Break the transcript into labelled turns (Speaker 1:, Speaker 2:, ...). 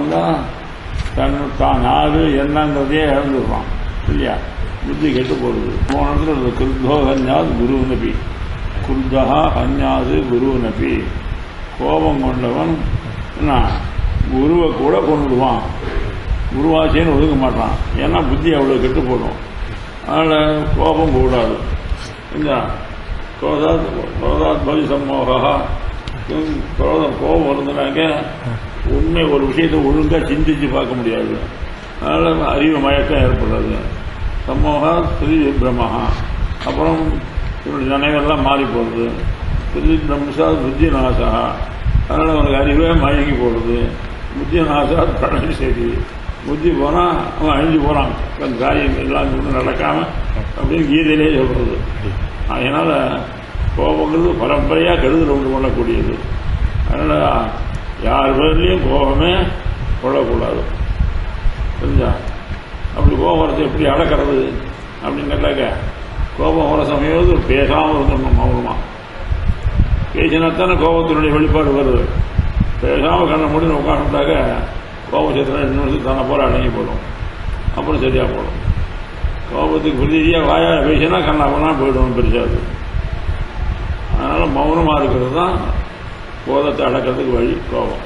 Speaker 1: வந்தால் தான் யாரு என்னங்கிறதையே இழந்துடுறான் இல்லையா? புத்தி கெட்டு போடுது. போன இடத்துல குருத்தோ ஹன்யாத் குரு நபி, குருத்தா ஹன்யாது குரு நபி. கோபம் கொண்டவன் என்ன குருவை கூட கொண்டுடுவான், குருவாச்சின்னு ஒதுக்க மாட்டான். ஏன்னா புத்தி அவ்வளோ கெட்டு போடும். அதனால் கோபம் கூடாது. இந்த குரோதாத் பலி சம்மோகா, கோபம் வருதுனாக்க உண்மை ஒரு விஷயத்தை ஒழுங்காக சிந்திச்சு பார்க்க முடியாது. அதனால் அறிவு மயக்கம் ஏற்படுறது. சம்மோகா ஸ்ரீ பிரம்மஹா, அப்புறம் நினைவெல்லாம் மாறி போடுறது. ஸ்ரீ பிரம்மசா புத்தி நாசா, அதனால் அவனுக்கு அறிவே மயங்கி போடுறது. புத்தி நாசா பிரணி சரி, புத்தி போனால் அவன் அழிஞ்சு போகிறான். காரியம் எல்லாம் ஒன்றும் நடக்காமல் அப்படின்னு கீதையிலே சொல்கிறது. அதனால் கோபங்கிறது பரம்பரையாக கெடுதல் உண்டு கொள்ளக்கூடியது. அதனால் யார் பேர்லேயும் கோபமே கொள்ளக்கூடாது. புரிஞ்சா? அப்படி கோபம் வரது எப்படி அடக்கிறது அப்படின்னு கேட்டாக்க, கோபம் வர சமயம் பேசாமல் இருந்துடணும். மௌனமாக பேசினாத்தானே கோபத்தினுடைய வெளிப்பாடு வருது. பேசாமல் கண்ண முடிஞ்சு உட்காந்துட்டாக்க கோபம் சேர்த்துனா இன்னொரு தானே போல அடங்கி போடும், அப்புறம் சரியாக போடும். கோபத்துக்கு பிரதியாக வாயா பேசினா கண்ணா பண்ணா போயிடும் பெருசாது. அதனால் மௌனமாக இருக்கிறது தான் கோபத்தை அடக்கிறதுக்கு வழி. கோபம்